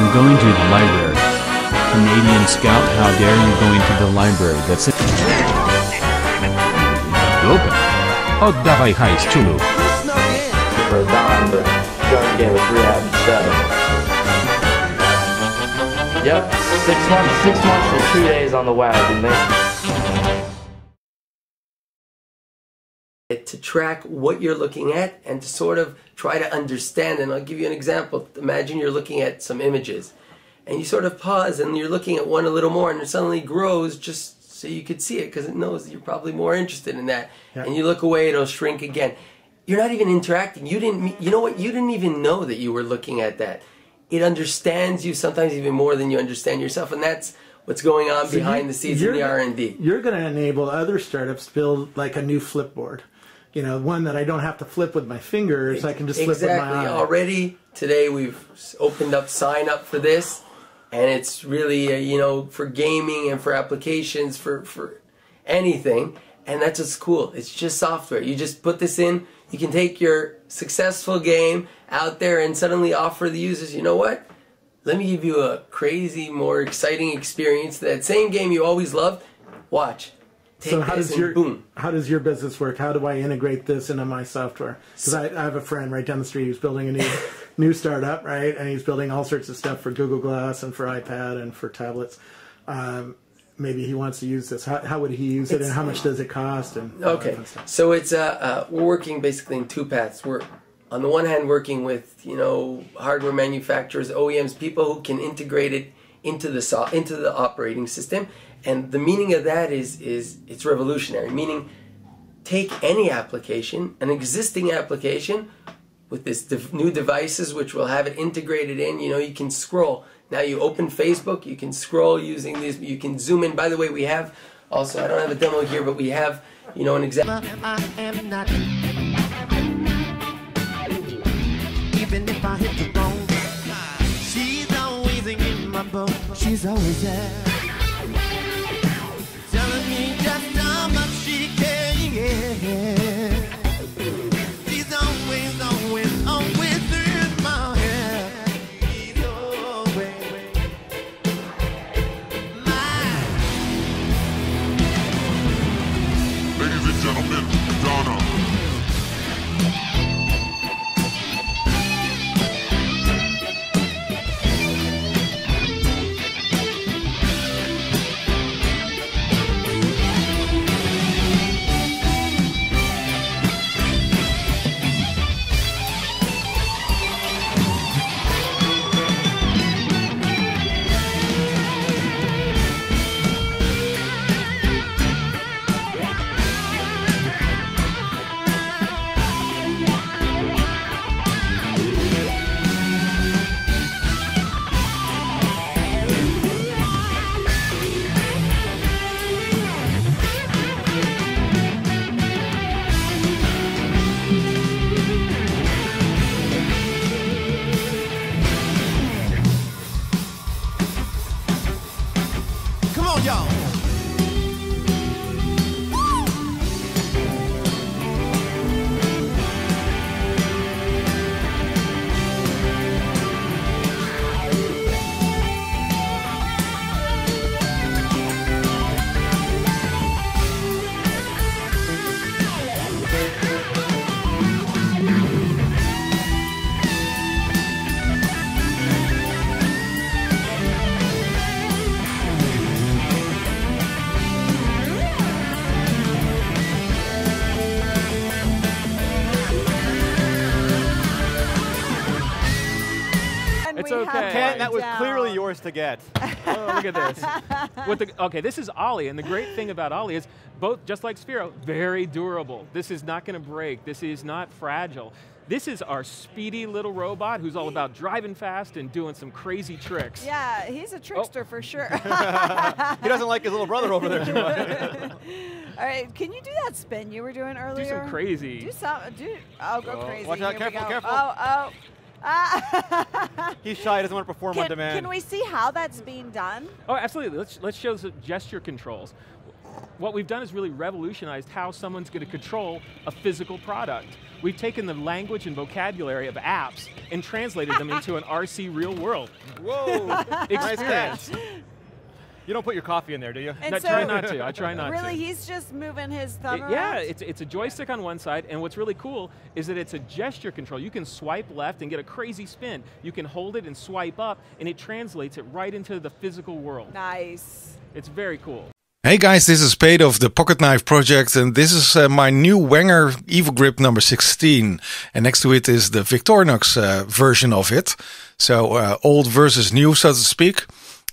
I'm going to the library. Canadian Scout, how dare you go into the library? That's it. Open. Oddawaj hajs, czulu. For a dime, but gun game with 3 out of 7. Yep, 6 months and 2 days on the wagon. To track what you're looking at and to sort of try to understand. And I'll give you an example. Imagine you're looking at some images and you sort of pause and you're looking at one a little more and it suddenly grows just so you could see it because it knows that you're probably more interested in that. Yeah. And you look away, it'll shrink again. You're not even interacting. You know what? You didn't even know that you were looking at that. It understands you sometimes even more than you understand yourself, and that's what's going on behind the scenes in the R&D. You're going to enable other startups to build like a new flipboard. You know, one that I don't have to flip with my fingers. I can just flip with my eye. Already today we've opened up sign up for this, and it's really you know, for gaming and for applications for anything, and that's what's cool. It's just software. You just put this in. You can take your successful game out there and suddenly offer the users, you know what? Let me give you a crazy, more exciting experience. That same game you always loved, watch. So how does your business work? How do I integrate this into my software? Because I have a friend right down the street who's building a new startup, right? And he's building all sorts of stuff for Google Glass and for iPad and for tablets. Maybe he wants to use this. How would he use it, and how much does it cost? And okay, so it's we're working basically in 2 paths. We're on the one hand working with, you know, hardware manufacturers, OEMs, people who can integrate it into the operating system. And the meaning of that is it's revolutionary. Meaning, take any application, an existing application, with this new devices which will have it integrated in. You know, you can scroll. Now you open Facebook, you can scroll using these. You can zoom in. By the way, we have also, I don't have a demo here, but we have, you know, an example. Even if I hit the wrong, she's always in my boat. She's always there, telling me just how much she cares. She's always, always, always in my head. She's always mine. Ladies and gentlemen, Donna. It's okay. Ken, that was clearly yours to get. Oh, look at this. Okay, this is Ollie, and the great thing about Ollie is both, just like Sphero, very durable. This is not going to break. This is not fragile. This is our speedy little robot who's all about driving fast and doing some crazy tricks. Yeah, he's a trickster for sure. He doesn't like his little brother over there too much. All right, can you do that spin you were doing earlier? Do some crazy. Do some. Oh, go crazy. Watch out! Here Careful! Careful! Oh. He's shy. He doesn't want to perform on demand. Can we see how that's being done? Oh, absolutely. Let's show some gesture controls. what we've done is really revolutionized how someone's going to control a physical product. We've taken the language and vocabulary of apps and translated them into an RC real world. Whoa! Experience. You don't put your coffee in there, do you? I try not to. I try not to. Really, he's just moving his thumb around? Yeah, it's a joystick on one side, and what's really cool is that it's a gesture control. You can swipe left and get a crazy spin. You can hold it and swipe up, and it translates it right into the physical world. Nice. It's very cool. Hey guys, this is Pete of the Pocket Knife Project, and this is my new Wenger EvoGrip number 16. And next to it is the Victorinox version of it. So old versus new, so to speak.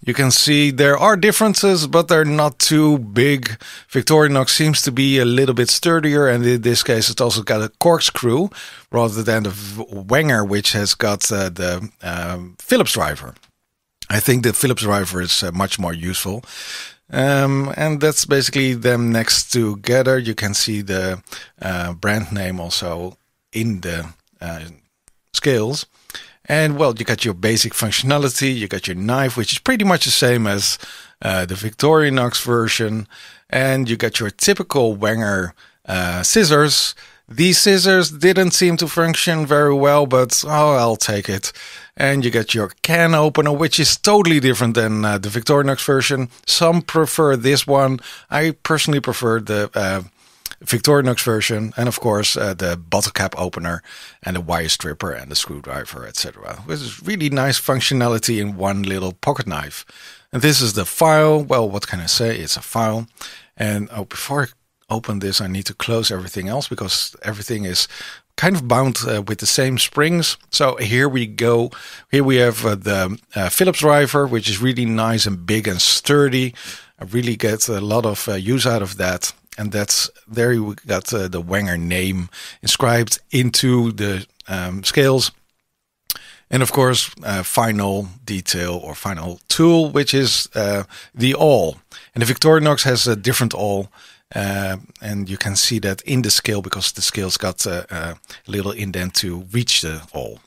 You can see there are differences, but they're not too big. Victorinox seems to be a little bit sturdier, and in this case it's also got a corkscrew rather than the Wenger, which has got the Phillips driver. I think the Phillips driver is much more useful. And that's basically them next together. You can see the brand name also in the scales. And well, you got your basic functionality, you got your knife, which is pretty much the same as the Victorinox version. And you got your typical Wenger scissors. These scissors didn't seem to function very well, but oh, I'll take it. And you get your can opener, which is totally different than the Victorinox version. Some prefer this one. I personally prefer the Victorinox version, and of course the bottle cap opener and the wire stripper and the screwdriver, etc. Which is really nice functionality in one little pocket knife. And this is the file. Well, what can I say? It's a file. And before I open this, I need to close everything else because everything is kind of bound with the same springs. So here we go. Here we have the Phillips driver, which is really nice and big and sturdy. I really get a lot of use out of that. And that's there we got the Wenger name inscribed into the scales. And of course, final detail or final tool, which is the awl. And the Victorinox has a different awl. And you can see that in the scale because the scale's got a little indent to reach the awl.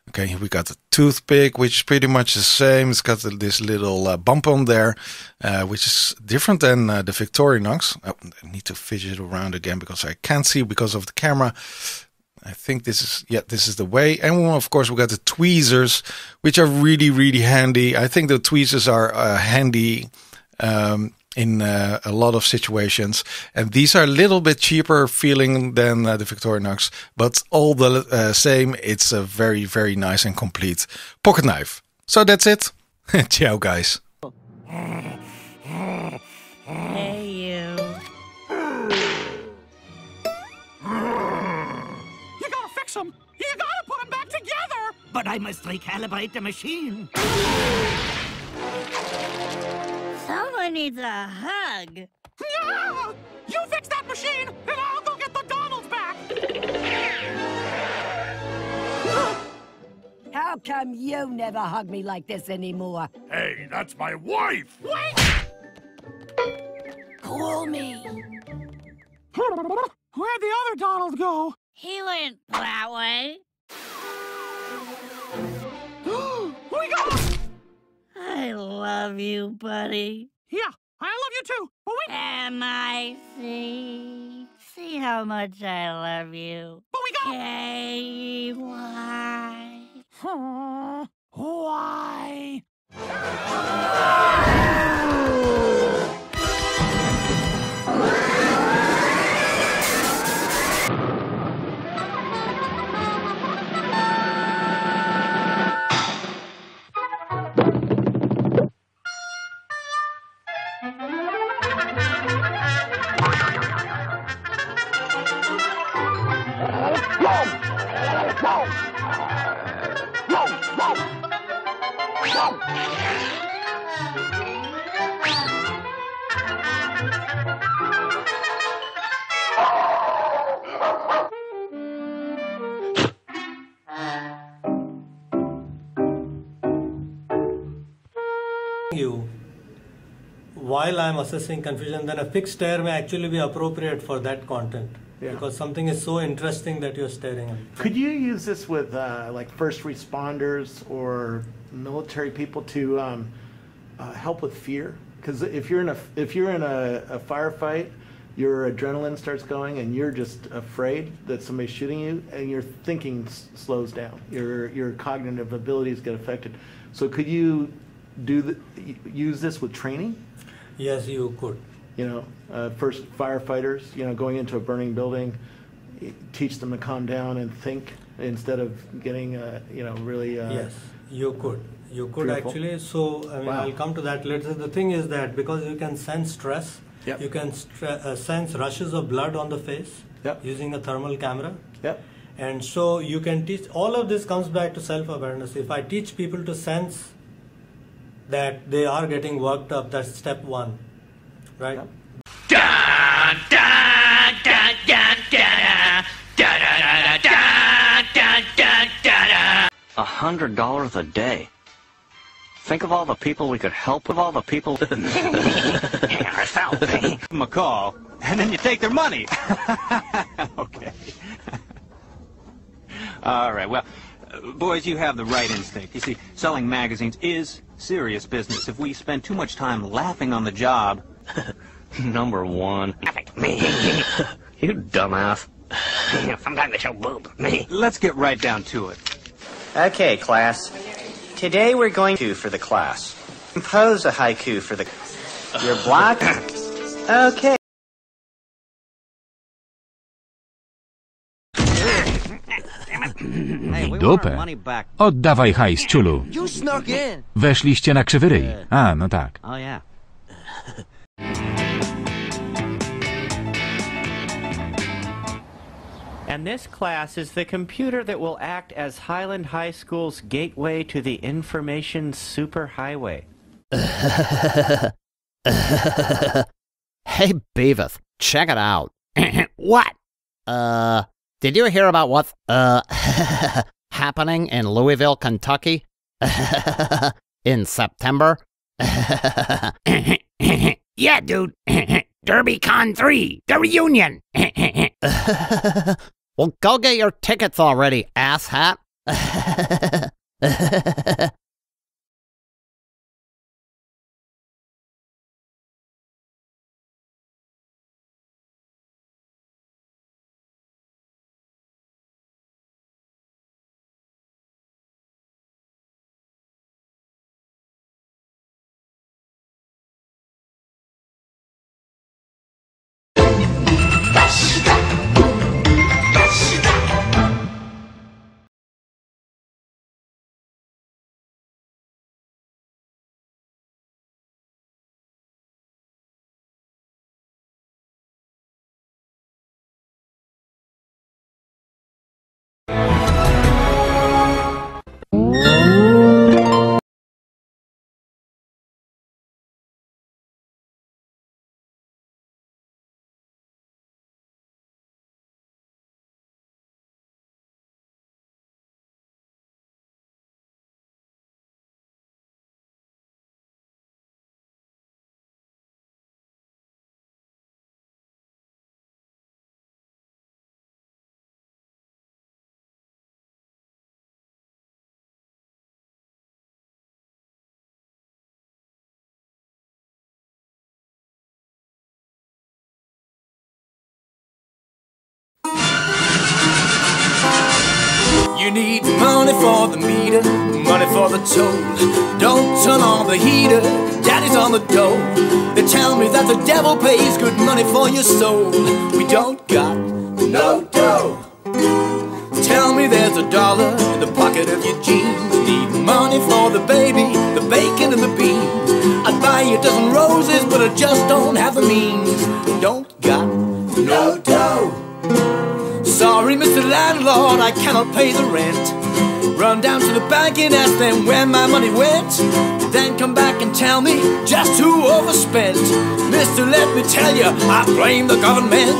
Okay, here we got the toothpick, which is pretty much the same. It's got this little bump on there, which is different than the Victorinox. Oh, I need to fidget around again because I can't see because of the camera. I think this is the way. And of course, we got the tweezers, which are really, really handy. I think the tweezers are handy in a lot of situations, and these are a little bit cheaper feeling than the Victorinox, but all the same, it's a very, very nice and complete pocket knife. So that's it. Ciao, guys. Hey, you. You gotta fix them. You gotta put them back together. But I must recalibrate the machine. Someone needs a hug. Yeah! You fix that machine, and I'll go get the Donalds back! How come you never hug me like this anymore? Hey, that's my wife! Wait! Call me. Where'd the other Donald go? He went that way. We got him! I love you, buddy. Yeah, I love you too, but we... M-I-C. See how much I love you. But we got... K-Y. Why? You while I'm assessing confusion, then a fixed stare may actually be appropriate for that content. Yeah. Because something is so interesting that you're staring at. Could you use this with like first responders or military people to help with fear? Because if you're in a firefight, your adrenaline starts going, and you're just afraid that somebody's shooting you, and your thinking slows down. Your cognitive abilities get affected. So could you use this with training? Yes, you could. First firefighters, going into a burning building, teach them to calm down and think instead of getting, really. Yes, you could. You could fearful. Actually. So Wow. I'll come to that later. The thing is that because you can sense stress, yep. you can sense rushes of blood on the face yep. using a thermal camera. Yep. And so you can teach. All of this comes back to self-awareness. If I teach people to sense that they are getting worked up, that's step one, right? Yep. $100 a day. Think of all the people we could help with all the people. Give them a call, and then you take their money. Okay. All right, well, boys, you have the right instinct. You see, selling magazines is serious business. If we spend too much time laughing on the job... Number one. Me. You dumbass. Sometimes they show boob. Me. Let's get right down to it. Okay, class. Today we're going to for the class. Compose a haiku for the... Your block? Okay. W dupę. Oddawaj hajs, ciulu. Weszliście na krzywy ryj. A, no tak. Oh, yeah. And this class is the computer that will act as Highland High School's gateway to the information superhighway. Hey, Beavis, check it out. What? Did you hear about what's, happening in Louisville, Kentucky? In September? Yeah, dude. DerbyCon 3, the reunion. Well, go get your tickets already, asshat. You need money for the meter, money for the toll. Don't turn on the heater, daddy's on the door. They tell me that the devil pays good money for your soul. We don't got no dough. Tell me there's $1 in the pocket of your jeans. Need money for the baby, the bacon and the beans. I'd buy you a dozen roses, but I just don't have the means. Don't got no dough. Sorry, Mr. Landlord, I cannot pay the rent. Run down to the bank and ask them where my money went. Then come back and tell me just who overspent. Mister, let me tell you, I blame the government.